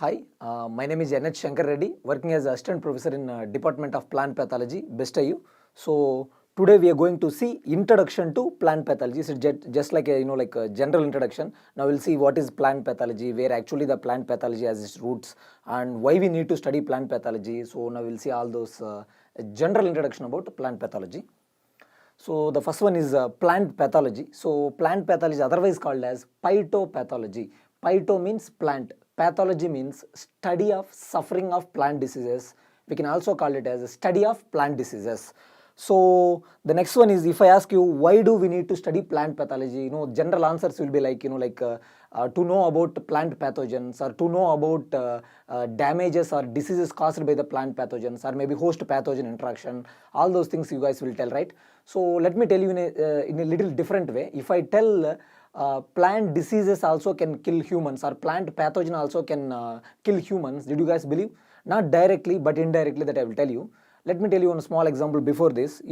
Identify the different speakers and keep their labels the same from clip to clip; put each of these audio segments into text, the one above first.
Speaker 1: Hi, my name is N.H. Shankar Reddy, working as assistant professor in Department of Plant Pathology, BESTIU. So today we are going to see introduction to plant pathology. So just like a general introduction. Now we'll see what is plant pathology, where actually the plant pathology has its roots, and why we need to study plant pathology. So now we'll see all those general introduction about plant pathology. So the first one is plant pathology. So plant pathology is otherwise called as phytopathology. Phyto means plant. Pathology means study of suffering of plant diseases. We can also call it as a study of plant diseases. So the next one is, if I ask you why do we need to study plant pathology, general answers will be like, to know about plant pathogens, or to know about damages or diseases caused by the plant pathogens, or maybe host pathogen interaction. All those things you guys will tell, right? So let me tell you in a little different way. If I tell plant diseases also can kill humans, or plant pathogen also can kill humans, did you guys believe? Not directly but indirectly, that I will tell you. Let me tell you one small example before this.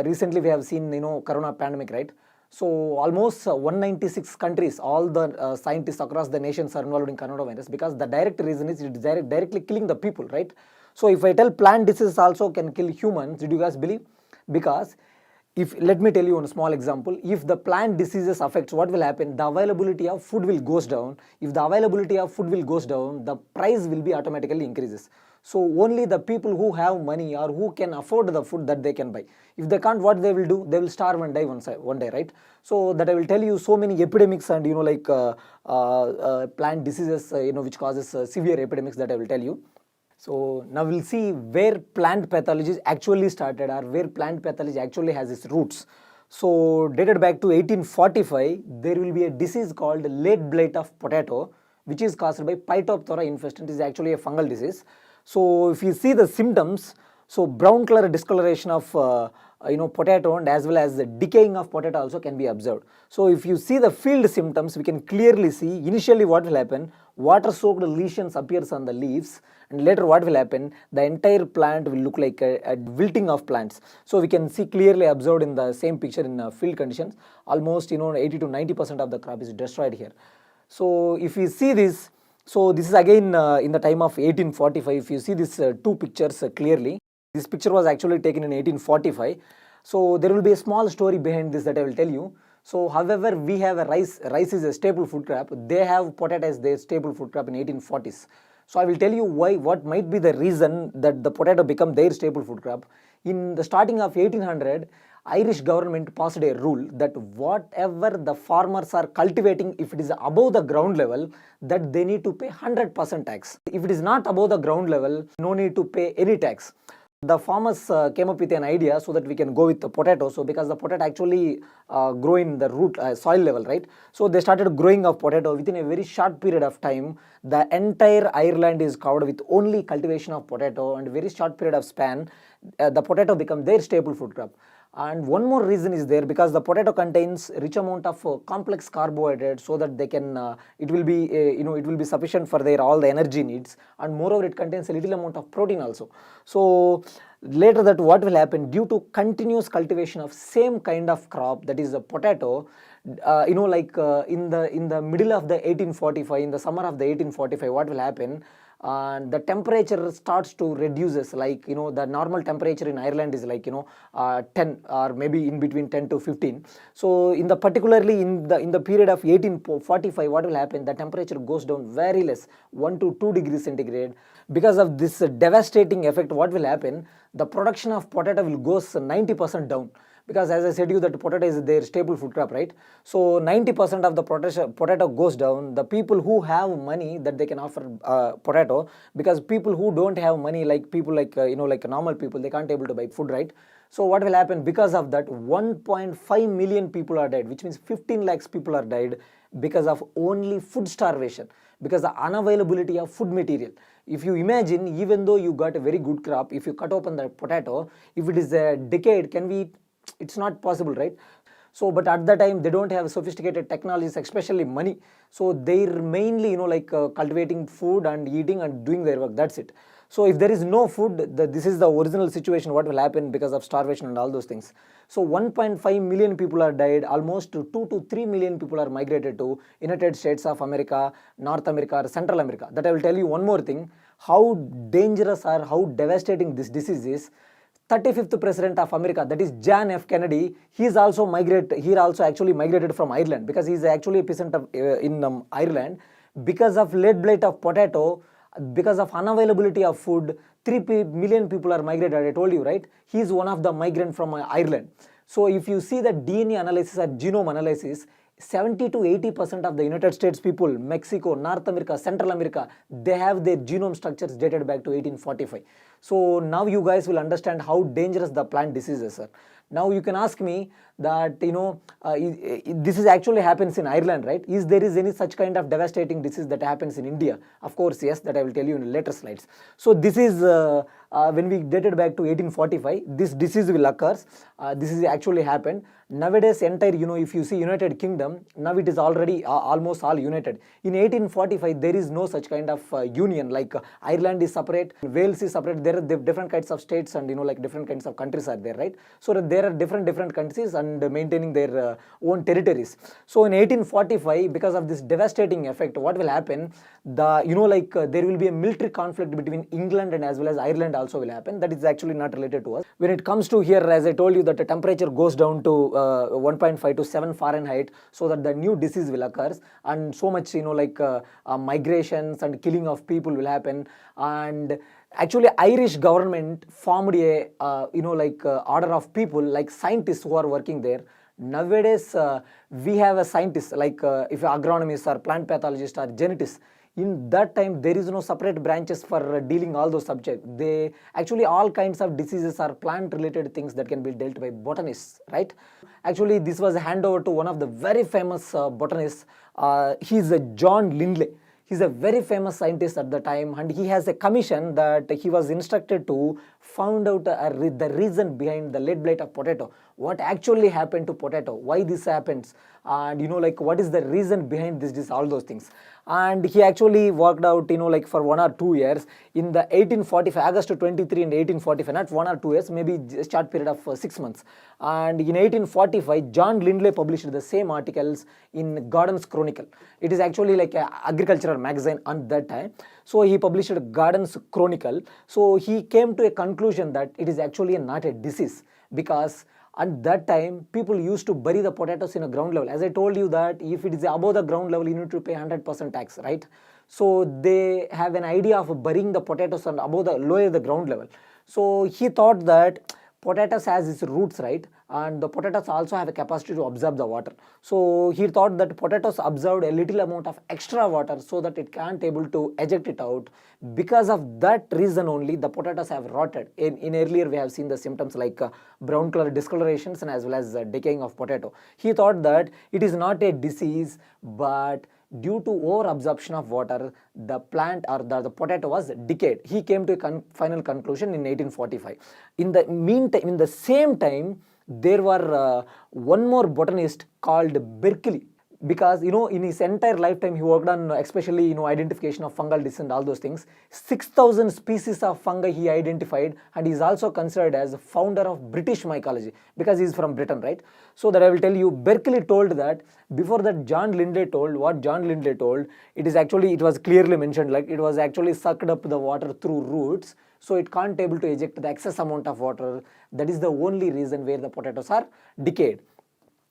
Speaker 1: Recently we have seen corona pandemic, right? So almost 196 countries, all the scientists across the nations are involved in coronavirus, because the direct reason is it is directly killing the people, right? So if I tell plant diseases also can kill humans, did you guys believe? Because let me tell you one small example. If the plant diseases affects, what will happen? The availability of food will goes down. If the availability of food will goes down, the price will be automatically increases. So only the people who have money or who can afford the food that they can buy. If they can't, what they will do? They will starve and die one day, right? So that I will tell you so many epidemics and plant diseases which causes severe epidemics, that I will tell you. So now we'll see where plant pathology actually started, or where plant pathology actually has its roots. So dated back to 1845, there will be a disease called late blight of potato, which is caused by Phytophthora infestant. It is actually a fungal disease. So if you see the symptoms, so brown color discoloration of potato, and as well as the decaying of potato also can be observed. So if you see the field symptoms, we can clearly see initially what will happen. Water soaked lesions appears on the leaves, and later what will happen? The entire plant will look like a wilting of plants. So we can see clearly observed in the same picture in field conditions. Almost 80 to 90% of the crop is destroyed here. So if you see this, so this is again in the time of 1845. If you see these two pictures clearly, this picture was actually taken in 1845. So there will be a small story behind this that I will tell you. So however, we have a rice is a staple food crop. They have potato as their staple food crop in 1840s. So I will tell you what might be the reason that the potato become their staple food crop. In the starting of 1800, Irish government passed a rule that whatever the farmers are cultivating, if it is above the ground level, that they need to pay 100% tax. If it is not above the ground level, no need to pay any tax. The farmers came up with an idea so that we can go with the potato. So because the potato actually grow in the root soil level, right? So they started growing of potato. Within a very short period of time, the entire Ireland is covered with only cultivation of potato, and very short period of span, the potato become their staple food crop. And one more reason is there, because the potato contains rich amount of complex carbohydrates, so that they can it will be sufficient for their all the energy needs, and moreover it contains a little amount of protein also. So later that what will happen, due to continuous cultivation of same kind of crop, that is a potato, in the middle of the 1845, in the summer of the 1845, what will happen? The temperature starts to reduces, like the normal temperature in Ireland is like 10, or maybe in between 10 to 15. So in the particularly in the period of 1845, what will happen? The temperature goes down very less, 1 to 2 degrees centigrade. Because of this devastating effect, what will happen? The production of potato will goes 90% down. Because as I said you that potato is their staple food crop, right? So 90% of the potato goes down. The people who have money, that they can offer potato, because people who don't have money, like people like normal people, they can't able to buy food, right? So what will happen? Because of that, 1.5 million people are died, which means 15 lakhs people are died because of only food starvation, because the unavailability of food material. If you imagine, even though you got a very good crop, if you cut open the potato, if it is a decade, can we eat? It's not possible, right? So but at that time they don't have sophisticated technologies, especially money. So they're mainly cultivating food and eating and doing their work, that's it. So if there is no food, this is the original situation, what will happen because of starvation and all those things. So 1.5 million people are died, almost 2 to 3 million people are migrated to United States of America, North America or Central America. That I will tell you one more thing, how dangerous or how devastating this disease is. 35th president of America, that is John F. Kennedy, he also actually migrated from Ireland, because he is actually a peasant of, in Ireland. Because of lead blight of potato, because of unavailability of food, 3 million people are migrated, I told you, right? He is one of the migrant from Ireland. So if you see the DNA analysis or genome analysis, 70 to 80% of the United States people, Mexico, North America, Central America, they have their genome structures dated back to 1845. So now you guys will understand how dangerous the plant diseases are. Now you can ask me that, this is actually happens in Ireland, right? Is there any such kind of devastating disease that happens in India? Of course, yes, that I will tell you in later slides. So this is when we dated back to 1845, this disease will occur. This is actually happened. Nowadays, entire, if you see United Kingdom, now it is already almost all united. In 1845, there is no such kind of union, like Ireland is separate, Wales is separate, there are different kinds of states and, like different kinds of countries are there, right? So there are different countries and maintaining their own territories. So in 1845, because of this devastating effect, what will happen, there will be a military conflict between England and as well as Ireland also will happen. That is actually not related to us. When it comes to here, as I told you, that the temperature goes down to 1.5 to 7 Fahrenheit, so that the new disease will occur, and so much, migrations and killing of people will happen. And actually Irish government formed a order of people, like scientists who are working there. Nowadays we have a scientist, like if agronomist or plant pathologist or genetist. In that time, there is no separate branches for dealing all those subjects. They actually, all kinds of diseases are plant related things that can be dealt by botanists, right? Actually, this was a handover to one of the very famous botanists. He is John Lindley. He's a very famous scientist at the time, and he has a commission that he was instructed to find out the reason behind the lead blight of potato. What actually happened to potato? Why this happens? And what is the reason behind this, all those things. And he actually worked out, for 1 or 2 years. In the 1845, August 23 in 1845, not 1 or 2 years, maybe a short period of 6 months. And in 1845, John Lindley published the same articles in Garden's Chronicle. It is actually like an agricultural magazine at that time. So he published Garden's Chronicle. So he came to a conclusion that it is actually not a disease, because at that time, people used to bury the potatoes in a ground level. As I told you that if it is above the ground level, you need to pay 100% tax, right? So they have an idea of burying the potatoes and lower the ground level. So he thought that potatoes has its roots, right? And the potatoes also have a capacity to absorb the water. So he thought that potatoes absorbed a little amount of extra water so that it can't able to eject it out. Because of that reason only, the potatoes have rotted. In earlier we have seen the symptoms like brown color discolorations and as well as decaying of potato. He thought that it is not a disease, but due to over absorption of water, the plant or the potato was decayed. He came to a final conclusion in 1845. In the meantime, in the same time, there were one more botanist called Berkeley, because in his entire lifetime he worked on especially identification of fungal disease and all those things. 6,000 species of fungi he identified, and he is also considered as founder of British mycology, because he is from Britain, right? So that I will tell you, Berkeley told that before that John Lindley told, it was clearly mentioned, like it was actually sucked up the water through roots, so it can't able to eject the excess amount of water. That is the only reason where the potatoes are decayed.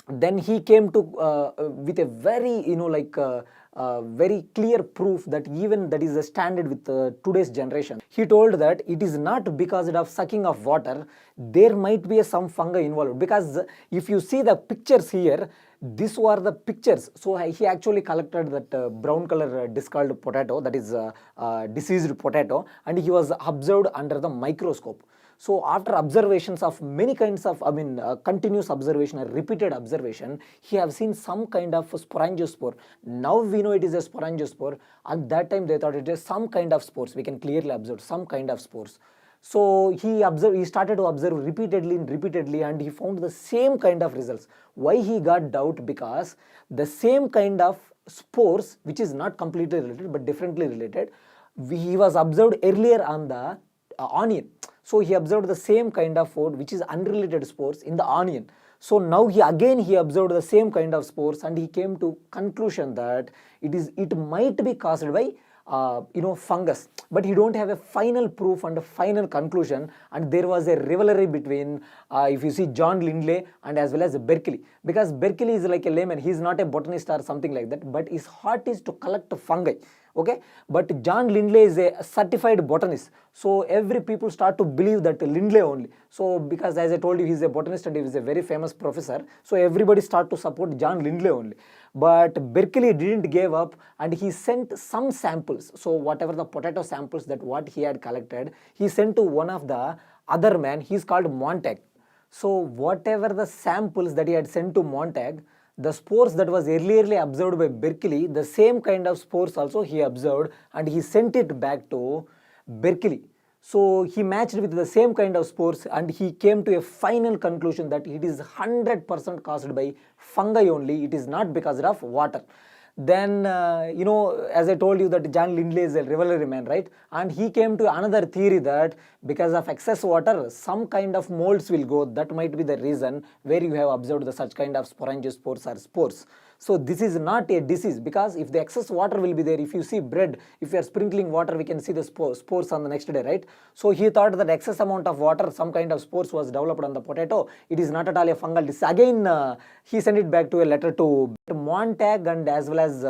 Speaker 1: Then he came to with a very very clear proof that even that is a standard with today's generation. He told that it is not because of sucking of water, there might be some fungi involved, because if you see the pictures here, these were the pictures. So he actually collected that brown color discolored potato, that is diseased potato, and he was observed under the microscope. So after observations of many kinds of, continuous observation or repeated observation, he have seen some kind of sporangiospore. Now we know it is a sporangiospore. At that time they thought it is some kind of spores. We can clearly observe some kind of spores. So he started to observe repeatedly, and he found the same kind of results. Why he got doubt? Because the same kind of spores, which is not completely related but differently related, he was observed earlier on the onion. So he observed the same kind of food which is unrelated spores in the onion. So now he observed the same kind of spores, and he came to conclusion that it might be caused by fungus, but he don't have a final proof and a final conclusion. And there was a rivalry between if you see John Lindley and as well as Berkeley, because Berkeley is like a layman, he is not a botanist or something like that, but his heart is to collect fungi. Okay, but John Lindley is a certified botanist, so every people start to believe that Lindley only. So because as I told you, he is a botanist and he is a very famous professor, so everybody start to support John Lindley only. But Berkeley didn't give up, and he sent some samples. So whatever the potato samples that what he had collected, he sent to one of the other man, he is called Montag. So whatever the samples that he had sent to Montag, the spores that was earlierly observed by Berkeley, the same kind of spores also he observed, and he sent it back to Berkeley. So he matched with the same kind of spores, and he came to a final conclusion that it is 100% caused by fungi only, it is not because of water. Then as I told you that John Lindley is a rivalry man, right? And he came to another theory that because of excess water, some kind of molds will go. That might be the reason where you have observed the such kind of sporangiosspores or spores. So this is not a disease, because if the excess water will be there, if you see bread, if you are sprinkling water, we can see the spores on the next day, right? So he thought that excess amount of water, some kind of spores was developed on the potato. It is not at all a fungal disease. Again, he sent it back to a letter to Montag, and as well as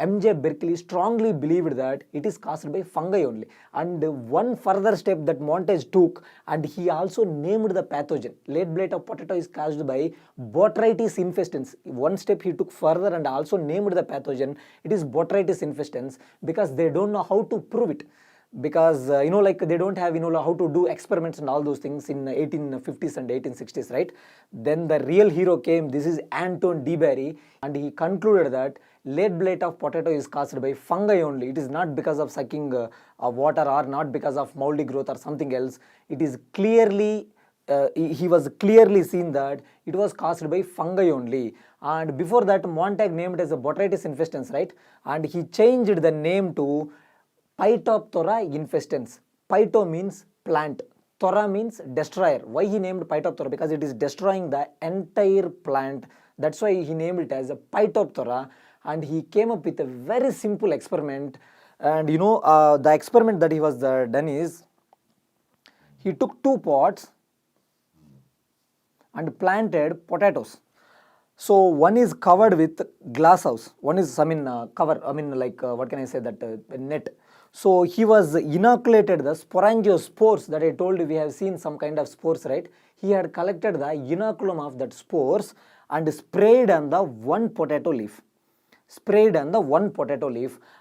Speaker 1: M.J. Berkeley strongly believed that it is caused by fungi only. And one further step that Montag took, and he also named the pathogen. Late blight of potato is caused by Botrytis infestans. One step he took further and also named the pathogen. It is Botrytis infestans, because they don't know how to prove it. Because they don't have how to do experiments and all those things in 1850s and 1860s, right? Then the real hero came. This is Anton de Bary, and he concluded that late blight of potato is caused by fungi only. It is not because of sucking water, or not because of moldy growth or something else. It is clearly he was clearly seen that it was caused by fungi only. And before that, Montag named it as a Botrytis infestans, right? And he changed the name to Phytophthora infestans. Phyto means plant, Thora means destroyer. Why he named Phytophthora? Because it is destroying the entire plant. That's why he named it as a Phytophthora. And he came up with a very simple experiment. And the experiment that he was done is, he took 2 pots and planted potatoes. So one is covered with glass house, one is cover, what can I say, that net. So he was inoculated the sporangiospores that I told you. We have seen some kind of spores, right? He had collected the inoculum of that spores and sprayed on the one potato leaf.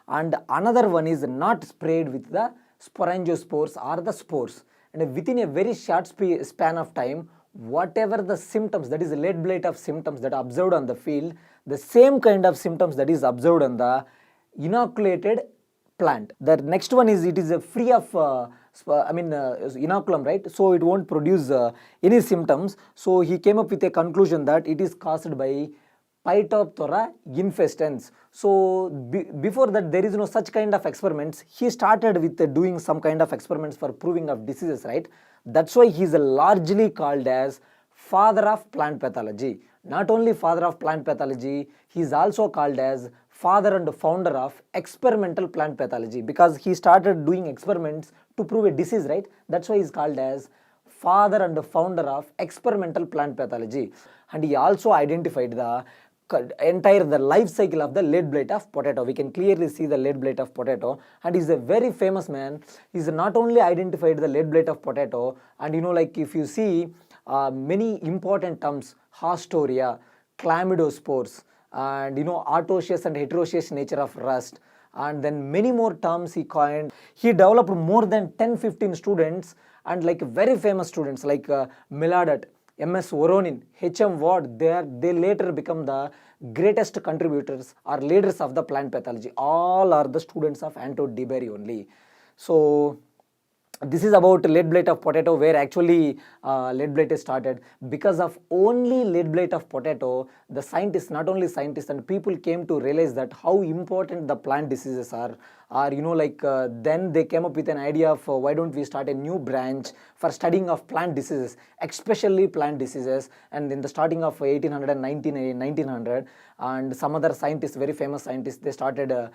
Speaker 1: And another one is not sprayed with the sporangiospores or the spores. And within a very short span of time, whatever the symptoms, that is late blight of symptoms that are observed on the field, the same kind of symptoms that is observed on the inoculated plant. The next one is, it is free of inoculum, right? So it won't produce any symptoms. So he came up with a conclusion that it is caused by Phytophthora infestans. So before that, there is no such kind of experiments. He started with doing some kind of experiments for proving of diseases, right? That's why he is largely called as father of plant pathology. Not only father of plant pathology, he is also called as father and founder of experimental plant pathology, because he started doing experiments to prove a disease, right? That's why he is called as father and founder of experimental plant pathology. And he also identified the life cycle of the late blight of potato. We can clearly see the late blight of potato, and he's a very famous man. He's not only identified the late blight of potato, and if you see many important terms, Haustoria, chlamydospores, and autoecious and heteroecious nature of rust, and then many more terms he coined. He developed more than 10-15 students, and very famous students like Miladat, M.S. Voronin, H.M. Ward. They later become the greatest contributors or leaders of the plant pathology. All are the students of Anton de Bary only. So This is about lead blight of potato, where actually lead blight is started. Because of only lead blight of potato, the scientists, not only scientists and people, came to realize that how important the plant diseases are. Or then they came up with an idea of why don't we start a new branch for studying of plant diseases, especially plant diseases. And in the starting of 1900, and some other scientists, very famous scientists, they started a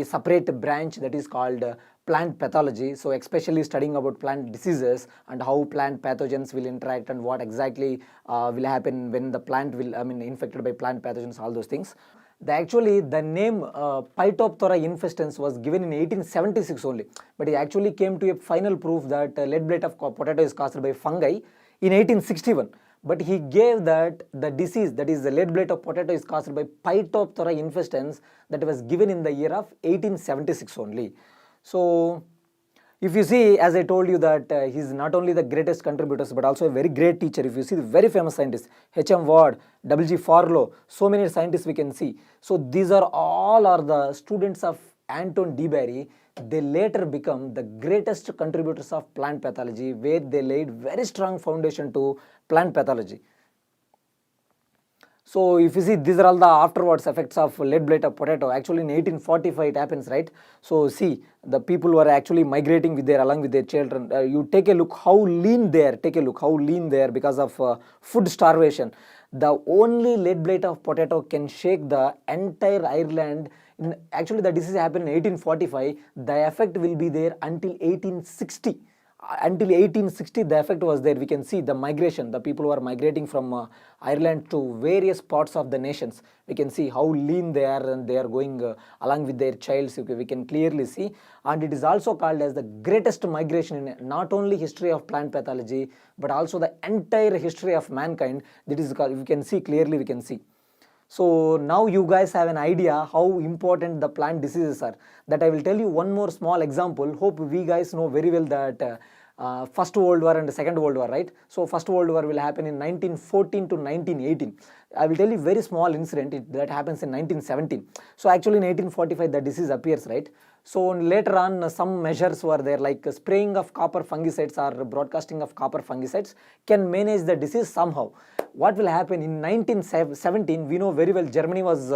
Speaker 1: separate branch that is called plant pathology. So especially studying about plant diseases and how plant pathogens will interact and what exactly will happen when the plant will, infected by plant pathogens, all those things. The name Phytophthora infestans was given in 1876 only, but it actually came to a final proof that lead blight of potato is caused by fungi in 1861. But he gave that the disease, that is the lead blight of potato, is caused by Phytophthora infestans, that was given in the year of 1876 only. So if you see, as I told you that he is not only the greatest contributors but also a very great teacher. If you see the very famous scientists, H.M. Ward, W.G. Farlow, so many scientists we can see. So these are all are the students of Anton de Bary. They later become the greatest contributors of plant pathology, where they laid very strong foundation to plant pathology. So if you see, these are all the afterwards effects of lead blight of potato. Actually in 1845 it happens, right? So see, the people were actually migrating with along with their children. You take a look how lean they are, because of food starvation. The only lead blight of potato can shake the entire Ireland. Actually the disease happened in 1845. The effect will be there until 1860. Until 1860 the effect was there. We can see the migration, the people who are migrating from Ireland to various parts of the nations. We can see how lean they are, and they are going along with their childs. We can clearly see, and it is also called as the greatest migration in not only history of plant pathology but also the entire history of mankind. That is called, we can see clearly, we can see. So now you guys have an idea how important the plant diseases are. That I will tell you one more small example. Hope we guys know very well that First World War and Second World War, right? So First World War will happen in 1914 to 1918. I will tell you very small incident that happens in 1917. So actually in 1845 the disease appears, right? So later on some measures were there, like spraying of copper fungicides or broadcasting of copper fungicides can manage the disease somehow. What will happen in 1917, we know very well Germany was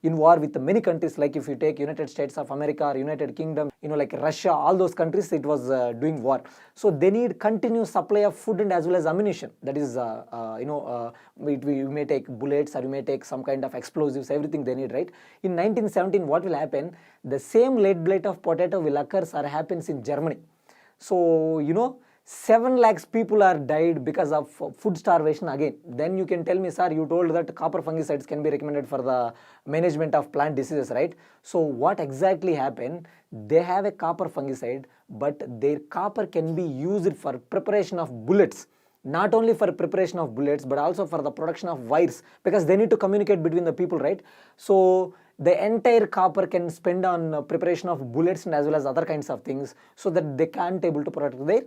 Speaker 1: in war with many countries, like if you take United States of America or United Kingdom, like Russia, all those countries, it was doing war. So they need continuous supply of food and as well as ammunition. That is, you may take bullets or you may take some kind of explosives, everything they need, right? In 1917, what will happen? The same lead blight of potato will occur or happens in Germany. So 7 lakhs people are died because of food starvation again. Then you can tell me, sir, you told that copper fungicides can be recommended for the management of plant diseases, right? So what exactly happened? They have a copper fungicide, but their copper can be used for preparation of bullets. Not only for preparation of bullets, but also for the production of wires, because they need to communicate between the people, right? So the entire copper can spend on preparation of bullets and as well as other kinds of things, so that they can't able to protect their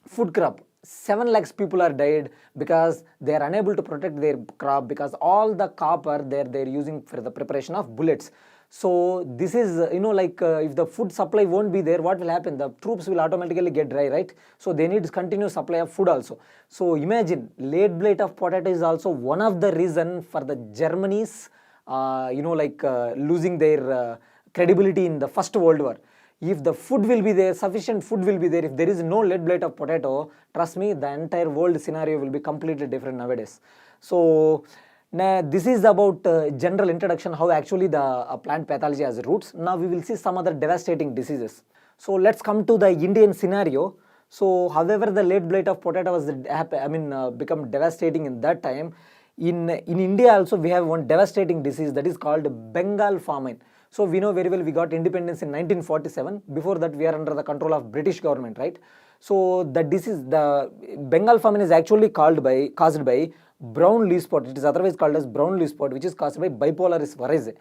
Speaker 1: food crop. 7 lakhs people are died because they are unable to protect their crop, because all the copper they're using for the preparation of bullets. So this is, if the food supply won't be there, what will happen? The troops will automatically get dry, right? So they need continuous supply of food also. So imagine, lead blight of potato is also one of the reason for the Germany's, losing their credibility in the First World War. If the food will be there, sufficient food will be there, if there is no lead blight of potato, trust me, the entire world scenario will be completely different nowadays. So this is about general introduction, how actually the plant pathology has roots. Now we will see some other devastating diseases. So let's come to the Indian scenario. So however the lead blight of potato was become devastating in that time, in India also we have one devastating disease, that is called Bengal famine. So we know very well we got independence in 1947. Before that we are under the control of British government, right? So the disease, the Bengal famine, is actually caused by brown leaf spot. It is otherwise called as brown leaf spot, which is caused by Bipolaris varizae.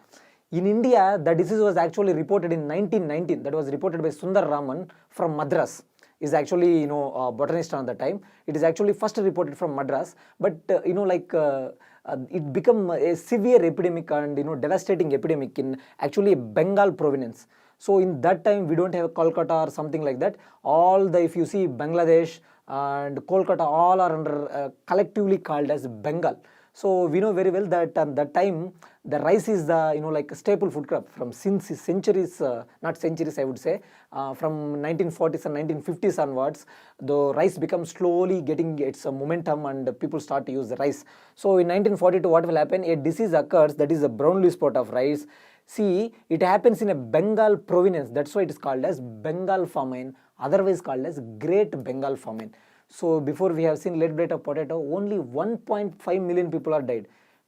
Speaker 1: In India, the disease was actually reported in 1919. That was reported by Sundar Raman from Madras. Is actually a botanist on the time. It is actually first reported from Madras, but it became a severe epidemic and devastating epidemic in actually Bengal province. So in that time we don't have Kolkata or something like that. All the, if you see Bangladesh and Kolkata, all are under collectively called as Bengal. So we know very well that at that time the rice is the like a staple food crop from since centuries, not centuries I would say, from 1940s and 1950s onwards. The rice becomes slowly getting its momentum and people start to use the rice. So in 1942 what will happen? A disease occurs, that is a brown leaf spot of rice. See, it happens in a Bengal province, that's why it is called as Bengal famine, otherwise called as Great Bengal famine. So before we have seen lead blight of potato, only 1.5 million people are died.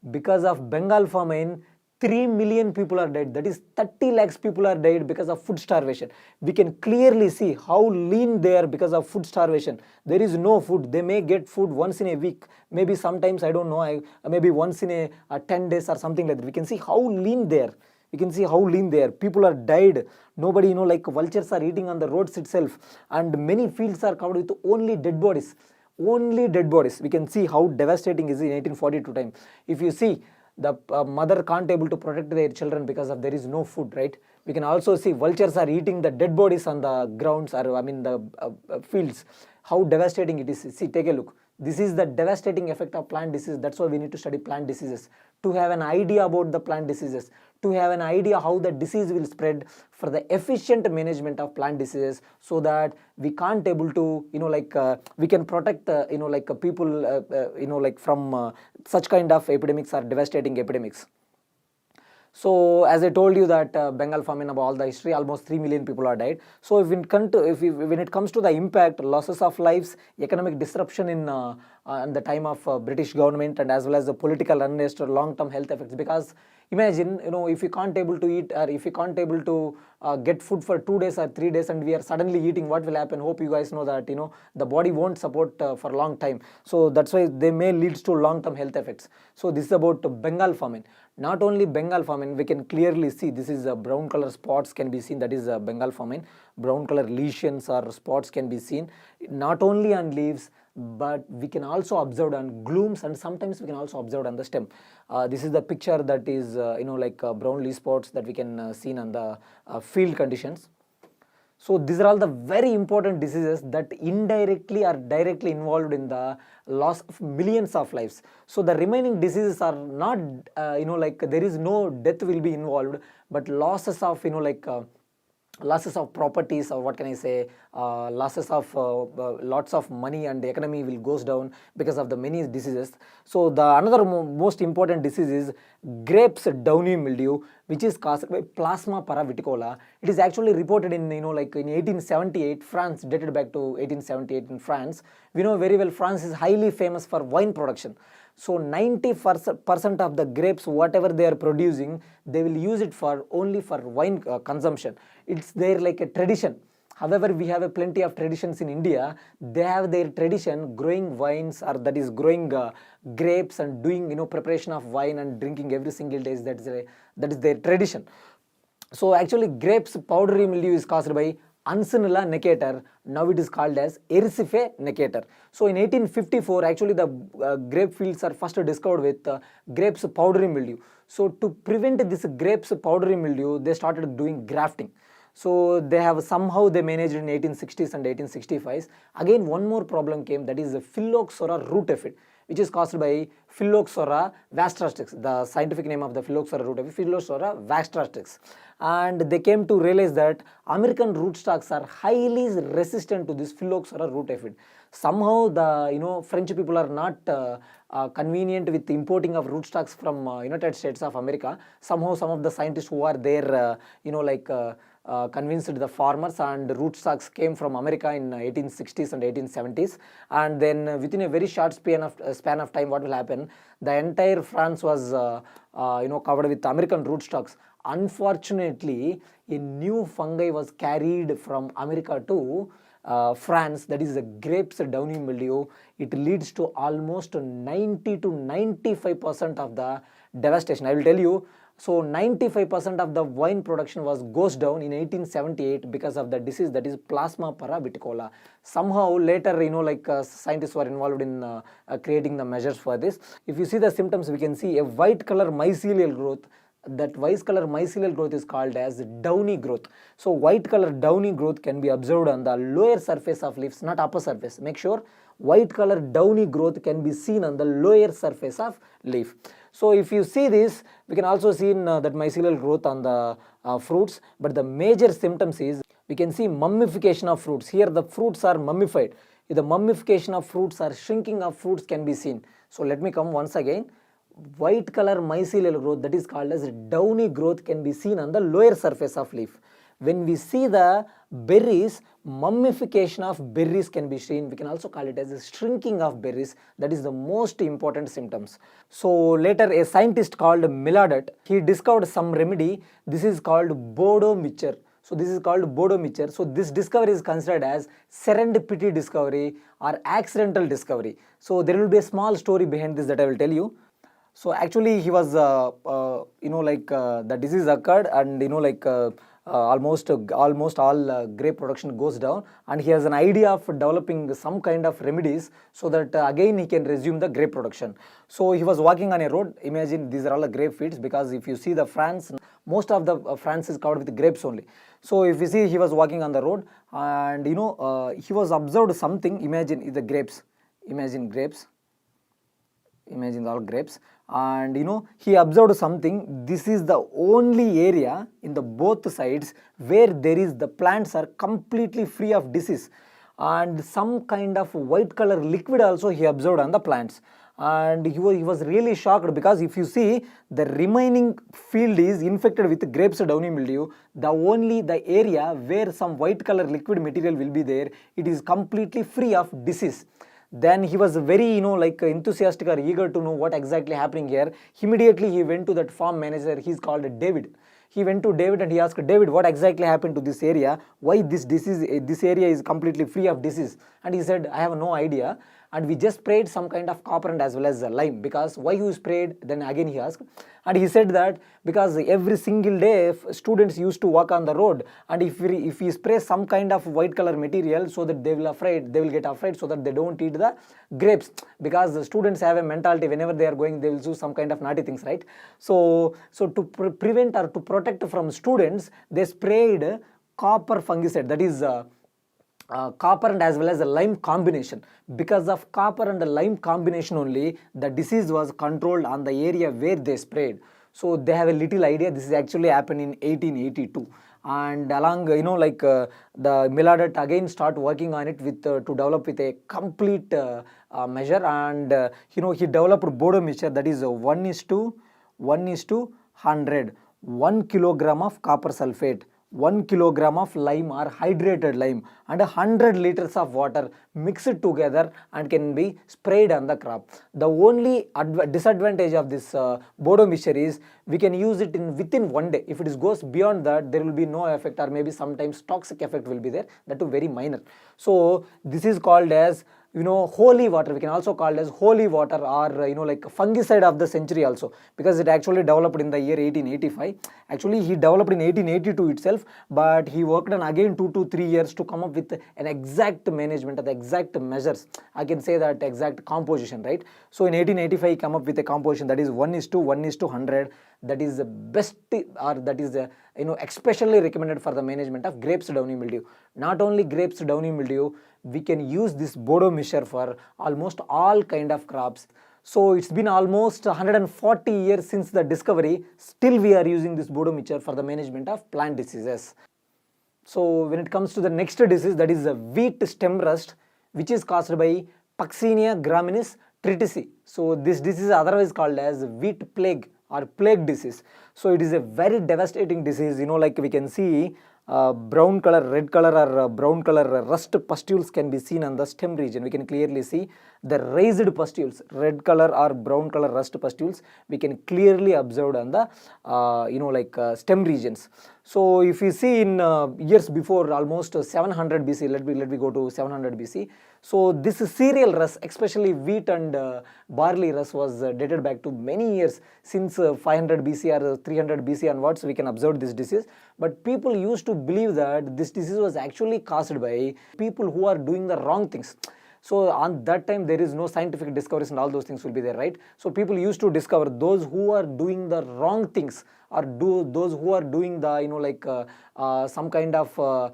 Speaker 1: Because of Bengal famine, 3 million people are died. That is 30 lakhs people are died because of food starvation. We can clearly see how lean they are because of food starvation. There is no food. They may get food once in a week. Maybe sometimes, I don't know, maybe once in a 10 days or something like that. We can see how lean they are. You can see how lean they are. People are died. Nobody, like vultures are eating on the roads itself. And many fields are covered with only dead bodies. Only dead bodies. We can see how devastating is in 1842 time. If you see, the mother can't able to protect their children because of there is no food, right? We can also see vultures are eating the dead bodies on the grounds, or the fields. How devastating it is. See, take a look. This is the devastating effect of plant disease. That's why we need to study plant diseases, to have an idea about the plant diseases, to have an idea how the disease will spread, for the efficient management of plant diseases, so that we can't able to we can protect people from such kind of epidemics or devastating epidemics. So as I told you that Bengal famine, about all the history, almost 3 million people are died. So when it comes to the impact, losses of lives, economic disruption in the time of British government, and as well as the political unrest or long-term health effects. Because imagine, if you can't able to eat, or if you can't able to get food for 2 days or 3 days, and we are suddenly eating, what will happen? Hope you guys know that the body won't support for a long time. So that's why they may lead to long-term health effects. So this is about Bengal famine. Not only Bengal famine, we can clearly see this is a brown color spots can be seen, that is a Bengal famine. Brown color lesions or spots can be seen not only on leaves, but we can also observe on glooms, and sometimes we can also observe on the stem. This is the picture that is brown leaf spots that we can see on the field conditions. So these are all the very important diseases that indirectly or directly involved in the loss of millions of lives. So the remaining diseases are not there is no death will be involved, but losses of losses of properties, or what can I say, losses of lots of money, and the economy will goes down because of the many diseases. So the another most important disease is grapes downy mildew, which is caused by Plasma paraviticola. It is actually reported in in 1878, France, dated back to 1878 in France. We know very well France is highly famous for wine production. So 90% of the grapes, whatever they are producing, they will use it for only for wine consumption. It's their like a tradition. However, we have a plenty of traditions in India. They have their tradition growing wines, or that is growing grapes and doing preparation of wine and drinking every single day. That is their tradition. So actually grapes powdery mildew is caused by Ansinilla necator. Now it is called as Erisife necator. So in 1854, actually the grape fields are first discovered with grapes powdery mildew. So to prevent this grapes powdery mildew, they started doing grafting. So they have somehow they managed in 1860s and 1865s. Again, one more problem came, that is the Phylloxera root aphid, which is caused by Phylloxera vastrastrix. The scientific name of the Phylloxera root aphid, Phylloxera vastrastrix. And they came to realize that American rootstocks are highly resistant to this Phylloxera root aphid. Somehow the French people are not convenient with importing of rootstocks from United States of America. Somehow some of the scientists who are there convinced the farmers, and rootstocks came from America in 1860s and 1870s, and then within a very short span of time, what will happen? The entire France was covered with American rootstocks. Unfortunately, a new fungi was carried from America to France, that is the grapes downy mildew. It leads to almost 90 to 95% of the devastation. I will tell you. So 95% of the wine production goes down in 1878 because of the disease, that is Plasma paraviticola. Somehow later scientists were involved in creating the measures for this. If you see the symptoms, we can see a white color mycelial growth. that white color mycelial growth is called as downy growth. So white color downy growth can be observed on the lower surface of leaves, not upper surface. Make sure white color downy growth can be seen on the lower surface of leaf. So if you see this, we can also see that mycelial growth on the fruits, but the major symptoms is we can see mummification of fruits. Here the fruits are mummified. The mummification of fruits or shrinking of fruits can be seen. So let me come once again. White color mycelial growth, that is called as downy growth, can be seen on the lower surface of leaf. When we see the berries, mummification of berries can be seen. We can also call it as a shrinking of berries. That is the most important symptoms. So later a scientist called Mildew, he discovered some remedy. This is called Bordeaux mixture. So this is called Bordeaux mixture. So this discovery is considered as serendipity discovery or accidental discovery. So there will be a small story behind this that I will tell you. So actually he was, the disease occurred, and almost all grape production goes down, and he has an idea of developing some kind of remedies so that again he can resume the grape production. So he was walking on a road. Imagine these are all the grape fields, because if you see the France, most of the France is covered with grapes only. So if you see, he was walking on the road, and he was observed something. Imagine the grapes. Imagine grapes. Imagine all grapes, and he observed something. This is the only area in the both sides where there is the plants are completely free of disease, and some kind of white color liquid also he observed on the plants. And he was really shocked, because if you see, the remaining field is infected with grapes downy mildew. The area where some white color liquid material will be there, it is completely free of disease. Then he was very enthusiastic or eager to know what exactly happening here. Immediately he went to that farm manager. He's called David. He went to David and he asked, David, what exactly happened to this area? Why this area is completely free of disease? And he said, I have no idea. And we just sprayed some kind of copper and as well as lime. Because why you sprayed? Then again he asked. And he said that because every single day students used to walk on the road, and if we spray some kind of white color material, so that they will get afraid, so that they don't eat the grapes. Because the students have a mentality, whenever they are going, they will do some kind of naughty things, right? So to prevent or to protect from students, they sprayed copper fungicide, that is copper and as well as a lime combination. Because of copper and the lime combination only, the disease was controlled on the area where they sprayed. So they have a little idea. This is actually happened in 1882, and along the Mildew again start working on it with to develop with a complete measure, and he developed Bordeaux mixture, that is 1:1:100, 1 kilogram of copper sulfate, 1 kilogram of lime or hydrated lime, and 100 liters of water mixed together and can be sprayed on the crop. The only disadvantage of this Bordeaux mixture is we can use it within 1 day. If it goes beyond that, there will be no effect, or maybe sometimes toxic effect will be there, that too very minor. So this is called as holy water. We can also call it as holy water, or fungicide of the century also, because it actually developed in the year 1885. Actually he developed in 1882 itself, but he worked on again 2 to 3 years to come up with an exact management of the exact measures. I can say that exact composition, right? So in 1885 he came up with a composition, that is 1:1:100. That is the best, or that is the especially recommended for the management of grapes downy mildew. Not only grapes downy mildew, we can use this Bordeaux mixture for almost all kind of crops. So it's been almost 140 years since the discovery. Still we are using this Bordeaux mixture for the management of plant diseases. So when it comes to the next disease, that is the wheat stem rust, which is caused by Puccinia graminis triticii. So this disease is otherwise called as wheat plague or plague disease. So it is a very devastating disease. We can see brown color, red color, or brown color rust pustules can be seen on the stem region. We can clearly see the raised pustules, red color or brown color rust pustules. We can clearly observe on the stem regions. So if you see in years before, almost 700 BC, let me go to 700 BC. So this cereal rust, especially wheat and barley rust, was dated back to many years. Since 500 BC or 300 BC onwards, we can observe this disease. But people used to believe that this disease was actually caused by people who are doing the wrong things. So on that time there is no scientific discoveries and all those things will be there, right? So people used to discover those who are doing the wrong things, or those who are doing the some kind of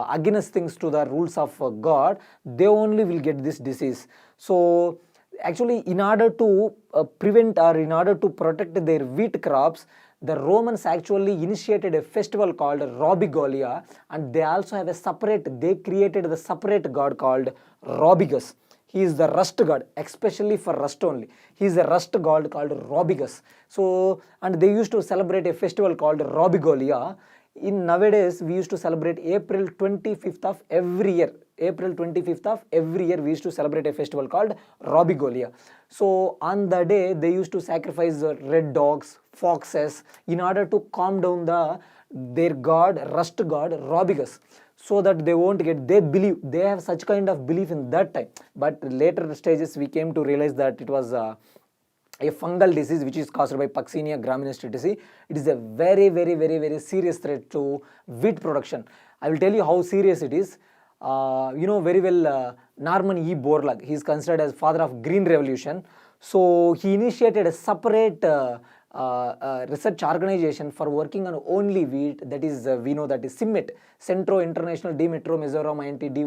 Speaker 1: against things to the rules of God, they only will get this disease. So actually, in order to prevent or in order to protect their wheat crops, the Romans actually initiated a festival called Robigolia, and they also have a separate, they created the separate god called Robigus. He is the rust god, especially for rust only. He is a rust god called Robigus. So, and they used to celebrate a festival called Robigolia. In nowadays, we used to celebrate April 25th of every year. April 25th of every year we used to celebrate a festival called Robigolia. So on the day they used to sacrifice red dogs, foxes in order to calm down their god, rust god Robigus, so that they won't get, they believe, they have such kind of belief in that time. But later stages we came to realize that it was a fungal disease which is caused by Puccinia graminis triticum. It is a very, very, very, very serious threat to wheat production. I will tell you how serious it is. You know very well Norman E. Borlaug. He is considered as father of Green Revolution. So he initiated a separate research organization for working on only wheat, that is we know that is CIMMET, Centro International de Metromesoraminti dy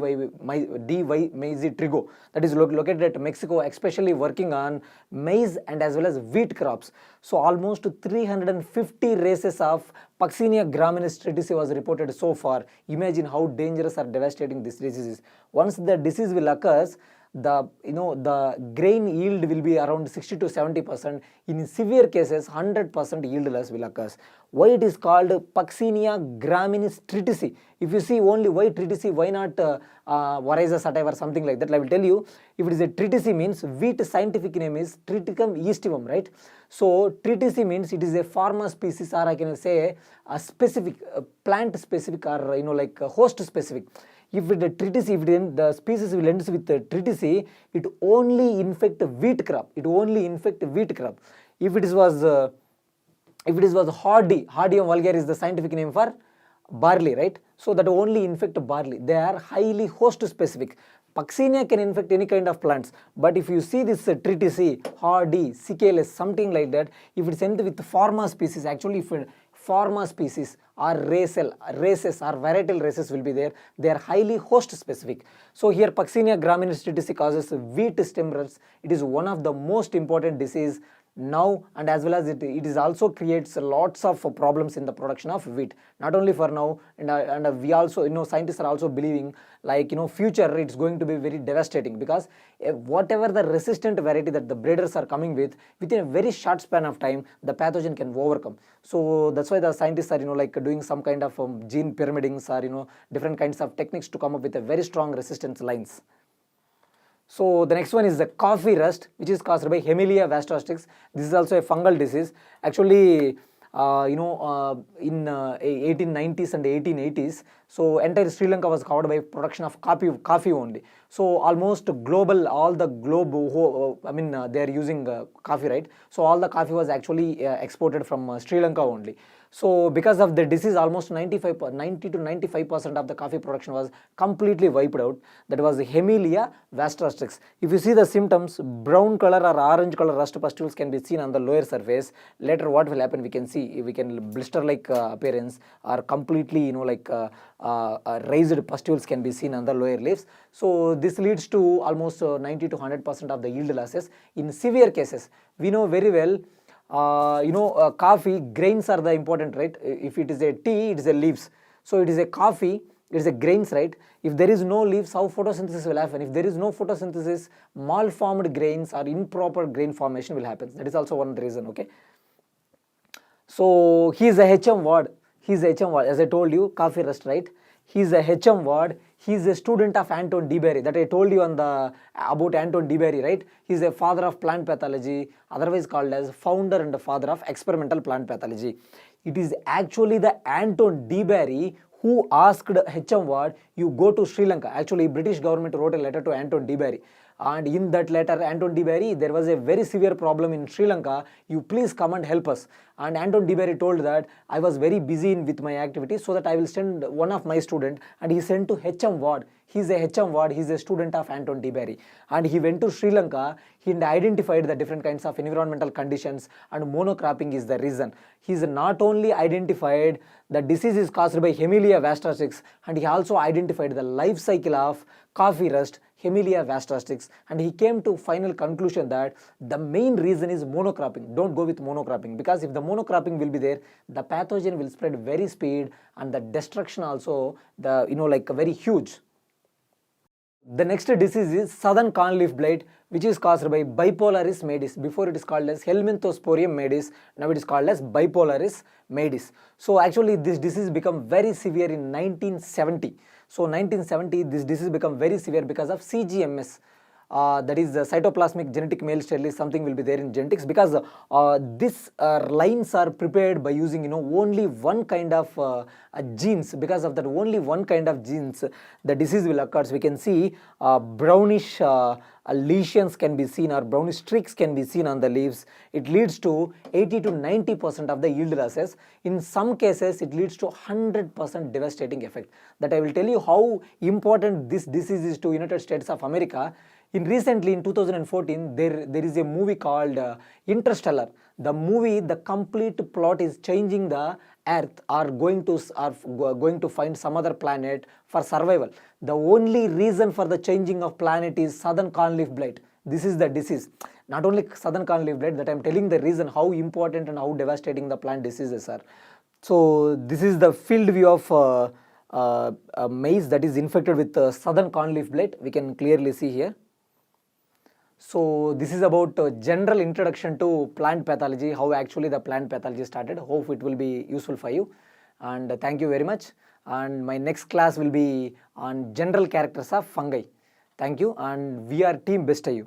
Speaker 1: Maize Trigo, that is located at Mexico, especially working on maize and as well as wheat crops. So almost 350 races of Puccinia graminis triticum was reported so far. Imagine how dangerous or devastating this disease is. Once the disease will occur, the grain yield will be around 60 to 70%. In severe cases, 100% yield loss will occur. Why it is called Puccinia graminis triticum? If you see only why triticum, why not Varisa sativa or something like that? I will tell you. If it is a triticum means wheat scientific name is Triticum aestivum, right? So triticum means it is a pharma species, or I can say a specific, plant specific, or host specific. If it is triticum, if the species will ends with triticum, it only infect wheat crop. It only infect wheat crop. If it was hardy vulgar is the scientific name for barley, right? So that only infect barley. They are highly host specific. Puccinia can infect any kind of plants, but if you see this triticum, hardy, cicalus, something like that, if it's ended with pharma species, actually if pharma species or races or varietal races will be there, they are highly host specific. So here Puccinia graminis triticum causes wheat stem rusts. It is one of the most important disease now, and as well as it is also creates lots of problems in the production of wheat, not only for now, and we also scientists are also believing future it's going to be very devastating, because whatever the resistant variety that the breeders are coming with, within a very short span of time the pathogen can overcome. So that's why the scientists are doing some kind of gene pyramidings, or different kinds of techniques to come up with a very strong resistance lines. So the next one is the coffee rust, which is caused by Hemilia vastostrix. This is also a fungal disease. Actually, in 1890s and 1880s, so entire Sri Lanka was covered by production of coffee only. So almost global, all the globe, they are using coffee, right? So all the coffee was actually exported from Sri Lanka only. So because of the disease, almost 90 to 95% of the coffee production was completely wiped out. That was Hemilia vastostrix. If you see the symptoms, brown color or orange color rust pustules can be seen on the lower surface. Later what will happen, we can see, we can blister like appearance, or completely raised pustules can be seen on the lower leaves. So this leads to almost 90 to 100% of the yield losses. In severe cases, we know very well, coffee grains are the important, right? If it is a tea, it is a leaves. So it is a coffee, it is a grains, right? If there is no leaves, how photosynthesis will happen? If there is no photosynthesis, malformed grains or improper grain formation will happen. That is also one reason, okay? So he is a HM ward. He is a HM ward, as I told you, coffee rust, right? He is a HM ward. He is a student of Anton de Bary, that I told you about Anton de Bary, right? He is a father of plant pathology, otherwise called as founder and father of experimental plant pathology. It is actually the Anton de Bary who asked HM Ward, you go to Sri Lanka. Actually, British government wrote a letter to Anton de Bary. and in that letter, Anton de Bary, there was a very severe problem in Sri Lanka, you please come and help us. And Anton de Bary told that I was very busy with my activities, so that I will send one of my student, and he sent to HM Ward. He's a HM Ward, he's a student of Anton de Bary, and he went to Sri Lanka. He identified the different kinds of environmental conditions, and monocropping is the reason. He's not only identified the disease is caused by Hemilia vastastrix, and he also identified the life cycle of coffee rust, Hemilia vastastrix, and he came to final conclusion that the main reason is monocropping. Don't go with monocropping, because if the monocropping will be there, the pathogen will spread very speed, and the destruction also very huge. The next disease is southern corn leaf blight, which is caused by Bipolaris maedis. Before it is called as Helminthosporium maedis, now it is called as Bipolaris maedis. So actually this disease became very severe in 1970. So 1970 this disease became very severe because of CGMS. That is the cytoplasmic genetic male sterile, something will be there in genetics, because these lines are prepared by using only one kind of genes. Because of that only one kind of genes, the disease will occur. So we can see brownish lesions can be seen, or brownish streaks can be seen on the leaves. It leads to 80 to 90% of the yield losses. In some cases it leads to 100% devastating effect. That I will tell you how important this disease is to United States of America. Recently in 2014, there is a movie called Interstellar. The movie, the complete plot is changing the Earth, are going to find some other planet for survival. The only reason for the changing of planet is southern corn leaf blight. This is the disease. Not only southern corn leaf blight, that I am telling the reason how important and how devastating the plant diseases are. So this is the field view of maize that is infected with southern corn leaf blight. We can clearly see here. So this is about general introduction to plant pathology, how actually the plant pathology started. Hope it will be useful for you, and thank you very much. And my next class will be on general characters of fungi. Thank you, and we are team BESTIU.